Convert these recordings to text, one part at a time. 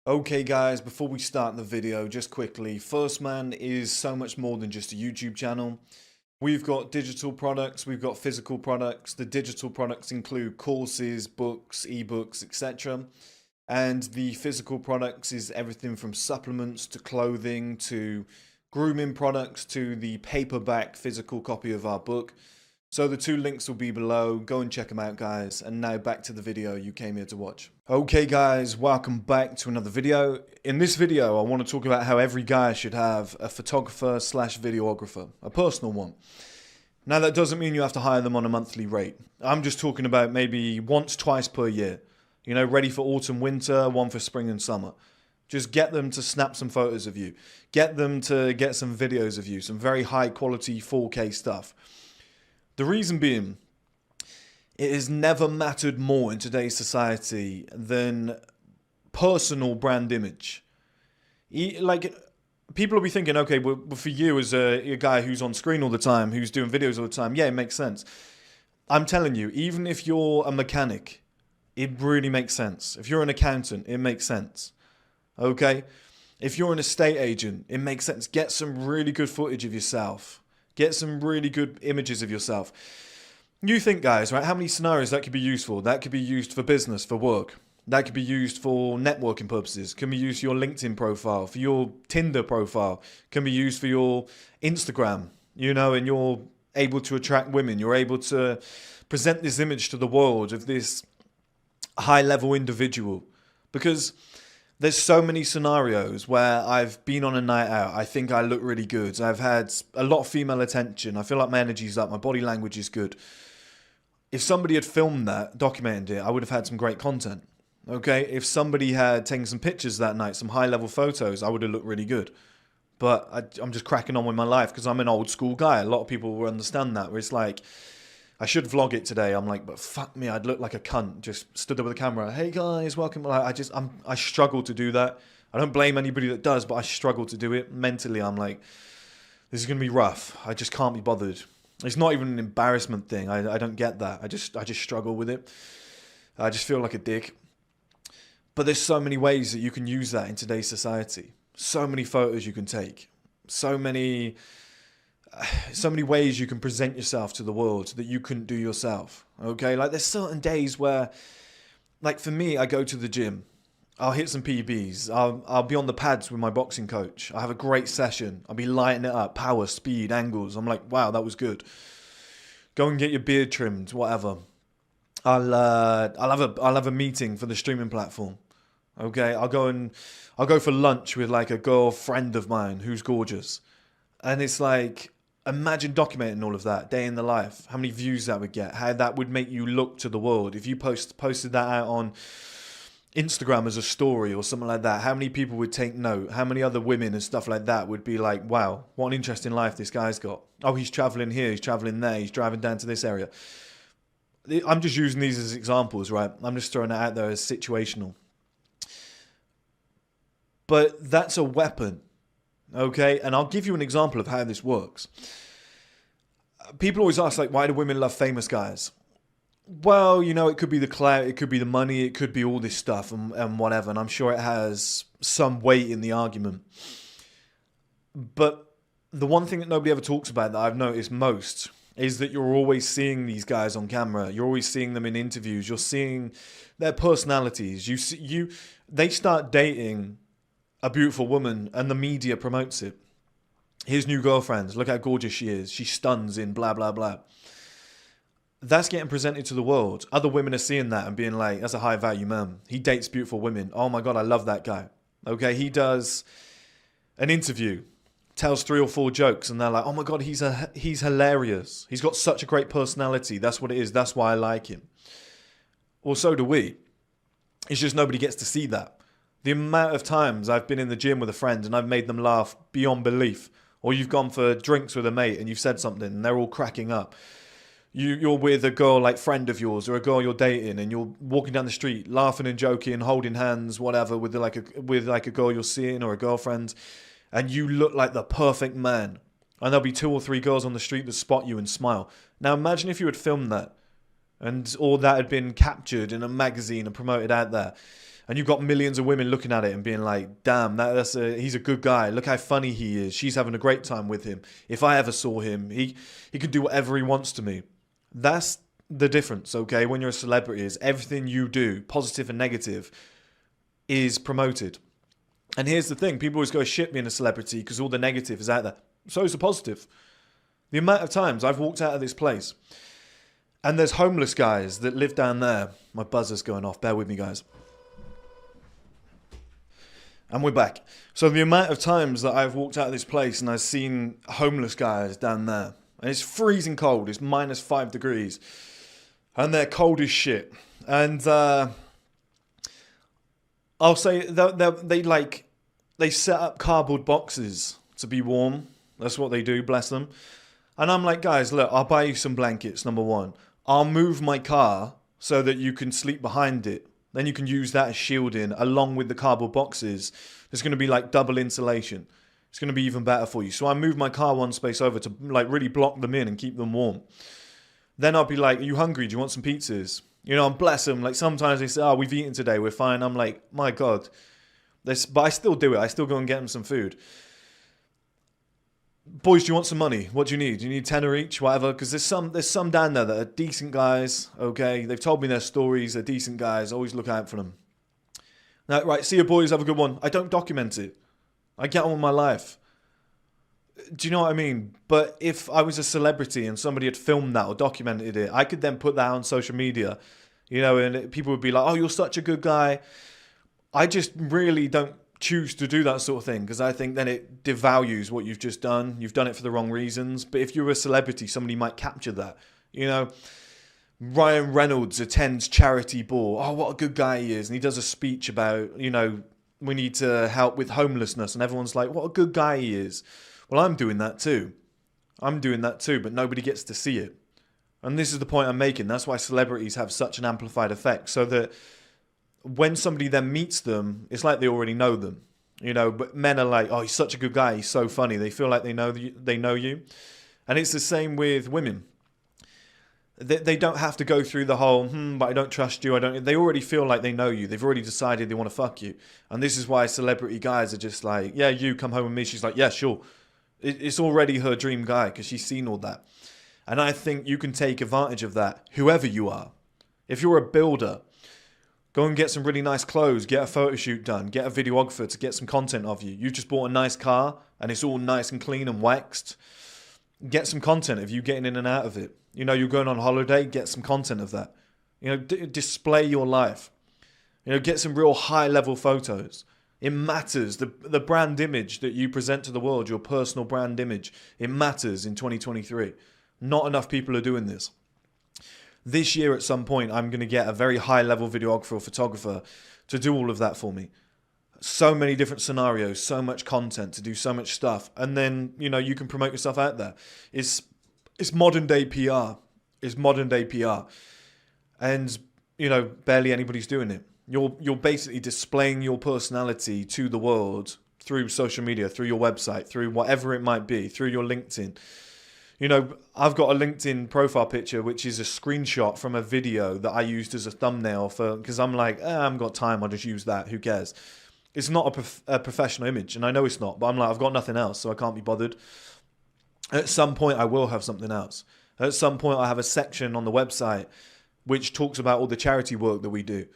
Okay guys, before we start the video, just quickly, 1STMAN is so much more than just a YouTube channel. We've got digital products, we've got physical products. The digital products include courses, books, ebooks, etc. And the physical products is everything from supplements to clothing to grooming products to the paperback physical copy of our book. So the two links will be below. Go and check them out, guys. And now back to the video you came here to watch. Okay guys, welcome back to another video. In this video, I want to talk about how every guy should have a photographer slash videographer, a personal one. Now that doesn't mean you have to hire them on a monthly rate. I'm just talking about maybe once, twice per year. You know, ready for autumn, winter, one for spring and summer. Just get them to snap some photos of you. Get them to get some videos of you, some very high quality 4K stuff. The reason being, it has never mattered more in today's society than personal brand image. Like, people will be thinking, okay, well, for you as a guy who's on screen all the time, who's doing videos all the time, yeah, it makes sense. I'm telling you, even if you're a mechanic, it really makes sense. If you're an accountant, it makes sense. Okay? If you're an estate agent, it makes sense. Get some really good footage of yourself. Get some really good images of yourself. You think, guys, right, how many scenarios that could be used for? That could be used for business, for work. That could be used for networking purposes. Can be used for your LinkedIn profile, for your Tinder profile. Can be used for your Instagram, you know, and you're able to attract women. You're able to present this image to the world of this high-level individual. Because there's so many scenarios where I've been on a night out. I think I look really good. I've had a lot of female attention. I feel like my energy's up. My body language is good. If somebody had filmed that, documented it, I would have had some great content. Okay? If somebody had taken some pictures that night, some high-level photos, I would have looked really good. But I'm just cracking on with my life because I'm an old school guy. A lot of people will understand that, where it's like, I should vlog it today. I'm like, but fuck me, I'd look like a cunt. Just stood there with a camera. Hey guys, welcome. I struggle to do that. I don't blame anybody that does, but I struggle to do it. Mentally, I'm like, this is gonna be rough. I just can't be bothered. It's not even an embarrassment thing. I don't get that. I just struggle with it. I just feel like a dick. But there's so many ways that you can use that in today's society. So many photos you can take. So many ways you can present yourself to the world that you couldn't do yourself. Okay, like there's certain days where, like for me, I go to the gym, I'll hit some PBs, I'll be on the pads with my boxing coach, I have a great session, I'll be lighting it up, power, speed, angles. I'm like, wow, that was good. Go and get your beard trimmed, whatever. I'll have a meeting for the streaming platform. Okay, I'll go for lunch with like a girlfriend of mine who's gorgeous. And it's like, imagine documenting all of that day in the life, how many views that would get, how that would make you look to the world. If you posted that out on Instagram as a story or something like that, how many people would take note? How many other women and stuff like that would be like, wow, what an interesting life this guy's got. Oh, he's traveling here, he's traveling there, he's driving down to this area. I'm just using these as examples, right? I'm just throwing it out there as situational. But that's a weapon. Okay, and I'll give you an example of how this works. People always ask, like, why do women love famous guys? Well, you know, it could be the clout, it could be the money, it could be all this stuff and whatever, and I'm sure it has some weight in the argument. But the one thing that nobody ever talks about that I've noticed most is that you're always seeing these guys on camera. You're always seeing them in interviews. You're seeing their personalities. They start dating a beautiful woman and the media promotes it. His new girlfriend, look how gorgeous she is. She stuns in blah, blah, blah. That's getting presented to the world. Other women are seeing that and being like, that's a high value man. He dates beautiful women. Oh my God, I love that guy. Okay, he does an interview, tells 3 or 4 jokes and they're like, oh my God, he's hilarious. He's got such a great personality. That's what it is. That's why I like him. Well, so do we. It's just nobody gets to see that. The amount of times I've been in the gym with a friend and I've made them laugh beyond belief. Or you've gone for drinks with a mate and you've said something and they're all cracking up. You're with a girl like friend of yours or a girl you're dating and you're walking down the street laughing and joking, holding hands, whatever, with like a girl you're seeing or a girlfriend. And you look like the perfect man. And there'll be 2 or 3 girls on the street that spot you and smile. Now imagine if you had filmed that and all that had been captured in a magazine and promoted out there. And you've got millions of women looking at it and being like, damn, he's a good guy. Look how funny he is. She's having a great time with him. If I ever saw him, he could do whatever he wants to me. That's the difference, okay? When you're a celebrity, is everything you do, positive and negative, is promoted. And here's the thing. People always go, shit being a celebrity because all the negative is out there. So is the positive. The amount of times I've walked out of this place and there's homeless guys that live down there. My buzzer's going off. Bear with me, guys. And we're back. So the amount of times that I've walked out of this place and I've seen homeless guys down there, and it's freezing cold. It's -5 degrees. And they're cold as shit. And I'll say they set up cardboard boxes to be warm. That's what they do, bless them. And I'm like, guys, look, I'll buy you some blankets, number one. I'll move my car so that you can sleep behind it. Then you can use that as shielding along with the cardboard boxes. There's going to be like double insulation. It's going to be even better for you. So I moved my car one space over to like really block them in and keep them warm. Then I'll be like, are you hungry? Do you want some pizzas? You know, and bless them. Like sometimes they say, oh, we've eaten today. We're fine. I'm like, my God. But I still do it. I still go and get them some food. Boys, do you want some money? What do you need? Do you need tenner each? Whatever. Because there's some down there that are decent guys. Okay. They've told me their stories. They're decent guys. Always look out for them. Now, right. See you boys. Have a good one. I don't document it. I get on with my life. Do you know what I mean? But if I was a celebrity and somebody had filmed that or documented it, I could then put that on social media, you know, and people would be like, oh, you're such a good guy. I just really don't choose to do that sort of thing because I think then it devalues what you've just done. You've done it for the wrong reasons. But if you're a celebrity, somebody might capture that. You know, Ryan Reynolds attends charity ball. Oh, what a good guy he is. And he does a speech about, you know, we need to help with homelessness. And everyone's like, what a good guy he is. Well, I'm doing that too. I'm doing that too, but nobody gets to see it. And this is the point I'm making. That's why celebrities have such an amplified effect. So that when somebody then meets them, it's like they already know them. You know, but men are like, oh, he's such a good guy. He's so funny. They feel like they know you. And it's the same with women. They don't have to go through the whole, but I don't trust you. They already feel like they know you. They've already decided they want to fuck you. And this is why celebrity guys are just like, yeah, you come home with me. She's like, yeah, sure. It's already her dream guy because she's seen all that. And I think you can take advantage of that, whoever you are. If you're a builder, go and get some really nice clothes, get a photo shoot done, get a videographer to get some content of you. You just bought a nice car and it's all nice and clean and waxed. Get some content of you getting in and out of it. You know, you're going on holiday, get some content of that. You know, display your life. You know, get some real high-level photos. It matters. The brand image that you present to the world, your personal brand image, it matters in 2023. Not enough people are doing this. This year at some point, I'm going to get a very high-level videographer or photographer to do all of that for me. So many different scenarios, so much content to do so much stuff. And then, you know, you can promote yourself out there. It's modern-day PR. It's modern-day PR. And, you know, barely anybody's doing it. You're basically displaying your personality to the world through social media, through your website, through whatever it might be, through your LinkedIn. You know, I've got a LinkedIn profile picture, which is a screenshot from a video that I used as a thumbnail because I'm like, I haven't got time. I'll just use that. Who cares? It's not a professional image, and I know it's not, but I'm like, I've got nothing else, so I can't be bothered. At some point, I will have something else. At some point, I have a section on the website which talks about all the charity work that we do.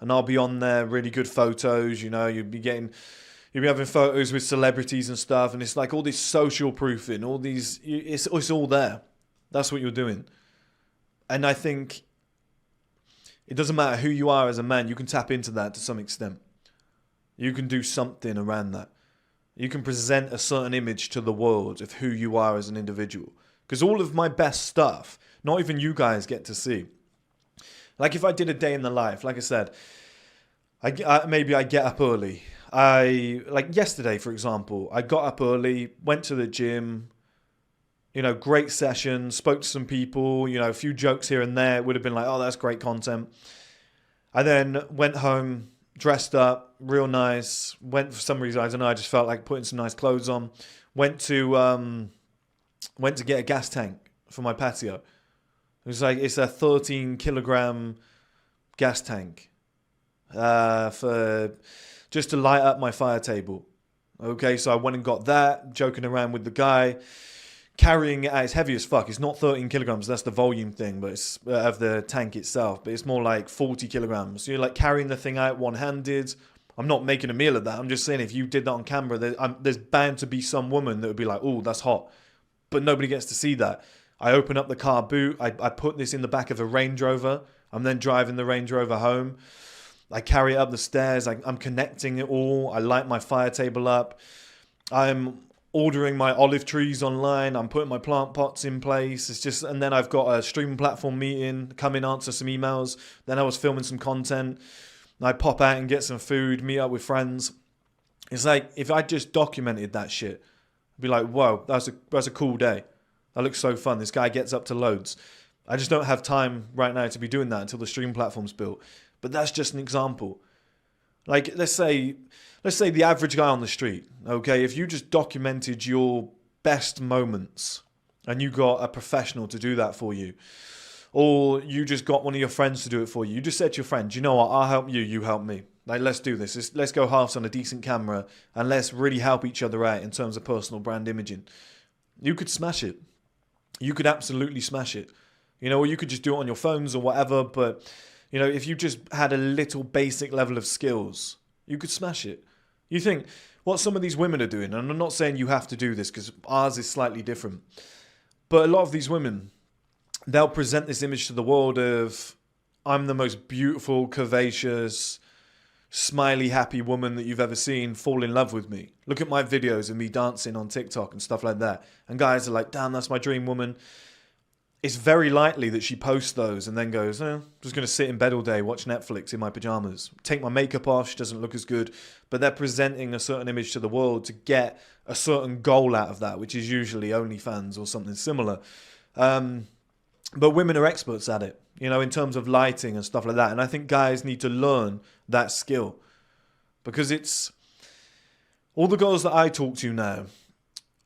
And I'll be on there, really good photos, you know, you'll be having photos with celebrities and stuff, and it's like all this social proofing, all these, it's all there. That's what you're doing. And I think it doesn't matter who you are as a man, you can tap into that to some extent. You can do something around that. You can present a certain image to the world of who you are as an individual. Because all of my best stuff, not even you guys get to see. Like if I did a day in the life, like I said, maybe I get up early. Like yesterday, for example, I got up early, went to the gym, you know, great session, spoke to some people, you know, a few jokes here and there. It would have been like, oh, that's great content. I then went home, dressed up, real nice, went for some reason, I don't know, I just felt like putting some nice clothes on. Went to get a gas tank for my patio. It was like, it's a 13 kilogram gas tank. for just to light up my fire table. Okay, so I went and got that, joking around with the guy, carrying it out. It's heavy as fuck. It's not 13 kilograms. That's the volume thing, but it's of the tank itself. But it's more like 40 kilograms. So you're like carrying the thing out one-handed. I'm not making a meal of that. I'm just saying if you did that on camera, there's bound to be some woman that would be like, oh, that's hot. But nobody gets to see that. I open up the car boot. I put this in the back of a Range Rover. I'm then driving the Range Rover home. I carry it up the stairs. I'm connecting it all. I light my fire table up. I'm ordering my olive trees online. I'm putting my plant pots in place. It's just, and then I've got a streaming platform meeting, come in, answer some emails. Then I was filming some content. I pop out and get some food, meet up with friends. It's like, if I just documented that shit, I'd be like, whoa, that's a cool day. That looks so fun. This guy gets up to loads. I just don't have time right now to be doing that until the stream platform's built. But that's just an example. Like, let's say the average guy on the street, okay, if you just documented your best moments and you got a professional to do that for you, or you just got one of your friends to do it for you, you just said to your friend, you know what, I'll help you, you help me. Like, let's do this. Let's go halves on a decent camera and let's really help each other out in terms of personal brand imaging. You could smash it. You could absolutely smash it. You know, or you could just do it on your phones or whatever, but, you know, if you just had a little basic level of skills, you could smash it. You think, what some of these women are doing, and I'm not saying you have to do this because ours is slightly different, but a lot of these women, they'll present this image to the world of, I'm the most beautiful, curvaceous, smiley, happy woman that you've ever seen, fall in love with me. Look at my videos of me dancing on TikTok and stuff like that. And guys are like, damn, that's my dream woman. It's very likely that she posts those and then goes, I'm just going to sit in bed all day, watch Netflix in my pajamas, take my makeup off, she doesn't look as good. But they're presenting a certain image to the world to get a certain goal out of that, which is usually OnlyFans or something similar. But women are experts at it, you know, in terms of lighting and stuff like that. And I think guys need to learn that skill, because it's all the girls that I talk to now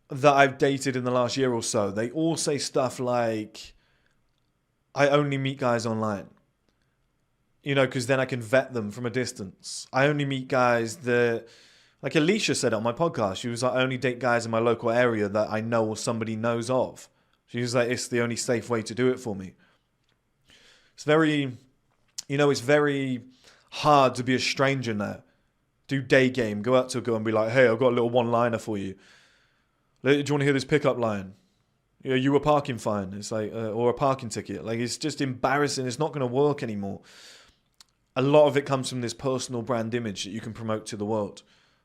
that I've dated in the last year or so, they all say stuff like, I only meet guys online, you know, because then I can vet them from a distance. I only meet guys that, like Alicia said on my podcast, she was like, I only date guys in my local area that I know or somebody knows of. She was like, it's the only safe way to do it for me. It's very, you know, it's very hard to be a stranger now. Do day game, go out to a girl and be like, hey, I've got a little one-liner for you. Do you want to hear this pickup line? You know, you were parking fine. It's like, or a parking ticket. Like, it's just embarrassing. It's not going to work anymore. A lot of it comes from this personal brand image that you can promote to the world.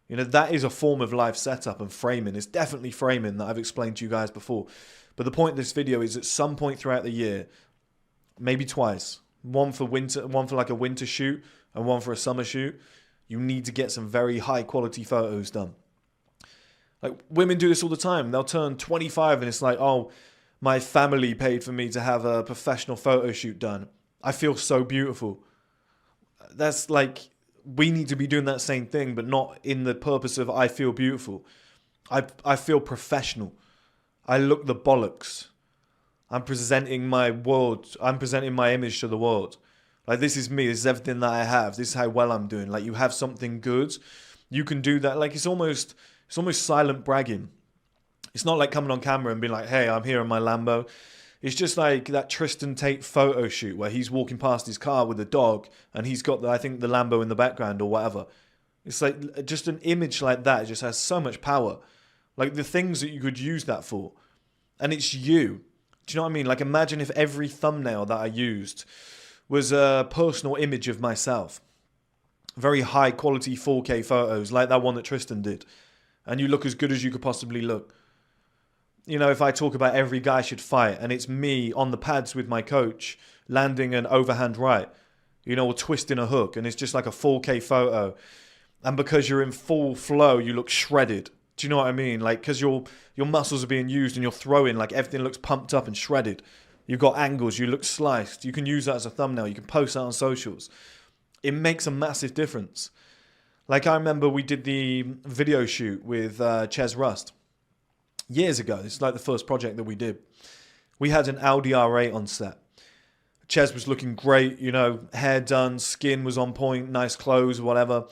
You know, that is a form of live setup and framing. It's definitely framing that I've explained to you guys before. But the point of this video is at some point throughout the year, maybe twice, one for winter, one for like a winter shoot and one for a summer shoot, you need to get some very high quality photos done. Like, women do this all the time. They'll turn 25 and it's like, oh, my family paid for me to have a professional photo shoot done. I feel so beautiful. That's like, we need to be doing that same thing, but not in the purpose of I feel beautiful. I feel professional. I look the bollocks. I'm presenting my world. I'm presenting my image to the world. Like, this is me. This is everything that I have. This is how well I'm doing. Like, you have something good, you can do that. Like, it's almost silent bragging. It's not like coming on camera and being like, hey, I'm here in my Lambo. It's just like that Tristan Tate photo shoot where he's walking past his car with a dog and he's got, I think, the Lambo in the background or whatever. It's like just an image like that just has so much power. Like, the things that you could use that for. And it's you. Do you know what I mean? Like, imagine if every thumbnail that I used was a personal image of myself. Very high quality 4K photos like that one that Tristan did. And you look as good as you could possibly look. You know, if I talk about every guy should fight and it's me on the pads with my coach landing an overhand right, you know, or twisting a hook, and it's just like a 4K photo. And because you're in full flow, you look shredded. Do you know what I mean? Like, because your muscles are being used and you're throwing, like, everything looks pumped up and shredded. You've got angles, you look sliced. You can use that as a thumbnail. You can post that on socials. It makes a massive difference. Like, I remember we did the video shoot with Ches Rust years ago. This is like the first project that we did. We had an Audi R8 on set. Ches was looking great, you know, hair done, skin was on point, nice clothes, whatever.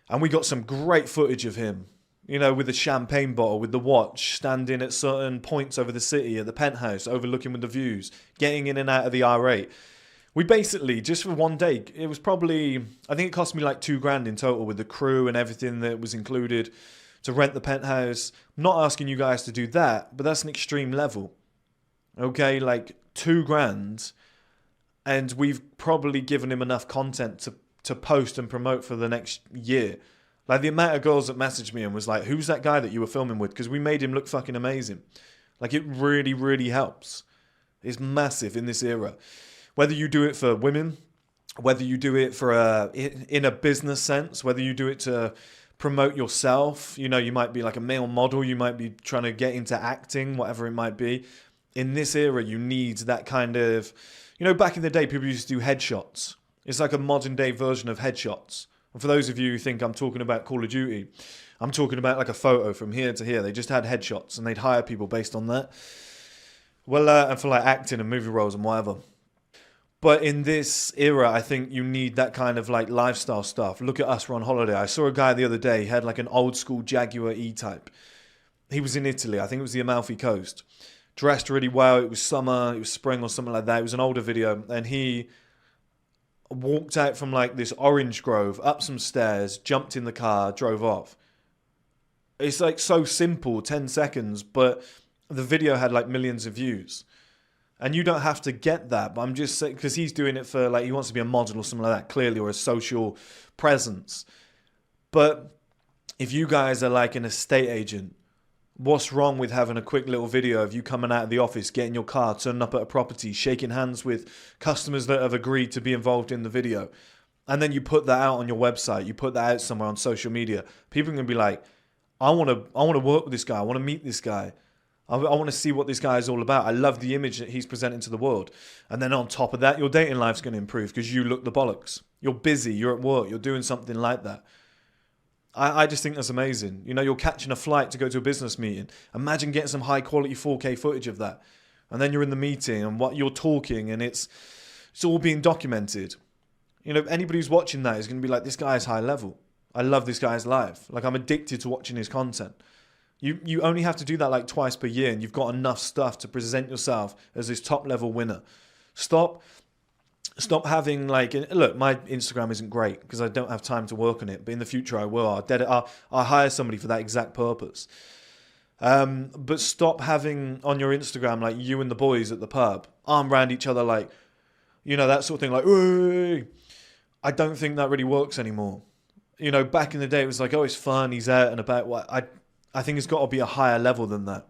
And we got some great footage of him, you know, with the champagne bottle, with the watch, standing at certain points over the city, at the penthouse, overlooking with the views, getting in and out of the R8. We basically, just for one day, it was probably, I think it cost me like $2,000 in total with the crew and everything that was included to rent the penthouse. I'm not asking you guys to do that, but that's an extreme level. Okay, like $2,000, and we've probably given him enough content to post and promote for the next year. Like the amount of girls that messaged me and was like, who's that guy that you were filming with? Because we made him look fucking amazing. Like it really, really helps. It's massive in this era. Whether you do it for women, whether you do it for in a business sense, whether you do it to promote yourself, you know, you might be like a male model, you might be trying to get into acting, whatever it might be. In this era, you need that kind of, you know, back in the day, people used to do headshots. It's like a modern day version of headshots. And for those of you who think I'm talking about Call of Duty, I'm talking about like a photo from here to here. They just had headshots and they'd hire people based on that. Well, and for like acting and movie roles and whatever. But in this era, I think you need that kind of like lifestyle stuff. Look at us, we're on holiday. I saw a guy the other day, he had like an old school Jaguar E-Type. He was in Italy, I think it was the Amalfi Coast. Dressed really well, it was summer, it was spring or something like that. It was an older video. And he walked out from like this orange grove, up some stairs, jumped in the car, drove off. It's like so simple, 10 seconds, but the video had like millions of views. And you don't have to get that, but I'm just saying, because he's doing it for like, he wants to be a model or something like that, clearly, or a social presence. But if you guys are like an estate agent, what's wrong with having a quick little video of you coming out of the office, getting your car, turning up at a property, shaking hands with customers that have agreed to be involved in the video? And then you put that out on your website, you put that out somewhere on social media. People are going to be like, I want to work with this guy, I want to meet this guy. I want to see what this guy is all about. I love the image that he's presenting to the world. And then on top of that, your dating life's going to improve because you look the bollocks. You're busy, you're at work, you're doing something like that. I just think that's amazing. You know, you're catching a flight to go to a business meeting. Imagine getting some high quality 4K footage of that. And then you're in the meeting and what you're talking and it's all being documented. You know, anybody who's watching that is going to be like, this guy is high level. I love this guy's life. Like, I'm addicted to watching his content. You only have to do that like twice per year and you've got enough stuff to present yourself as this top level winner. Stop having like, look, my Instagram isn't great because I don't have time to work on it, but in the future I will. I'll hire somebody for that exact purpose. But stop having on your Instagram like you and the boys at the pub arm around each other, like, you know, that sort of thing, like, "Ooh." I don't think that really works anymore. You know, back in the day it was like, oh, it's fun, he's out and about. What I think it's got to be a higher level than that.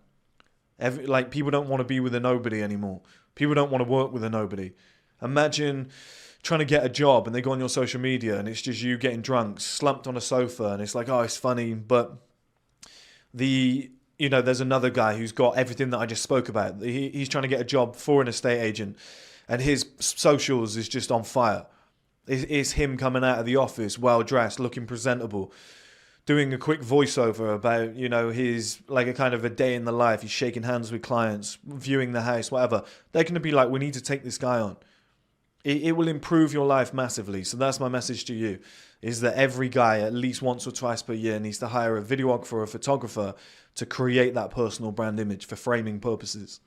Like, people don't want to be with a nobody anymore. People don't want to work with a nobody. Imagine trying to get a job and they go on your social media and it's just you getting drunk, slumped on a sofa, and it's like, oh, it's funny, but there's another guy who's got everything that I just spoke about. He's trying to get a job for an estate agent and his socials is just on fire. It's him coming out of the office, well dressed, looking presentable, doing a quick voiceover about, you know, his, like a kind of a day in the life. He's shaking hands with clients, viewing the house, whatever. They're going to be like, we need to take this guy on. It will improve your life massively. So that's my message to you, is that every guy at least once or twice per year needs to hire a videographer or a photographer to create that personal brand image for framing purposes.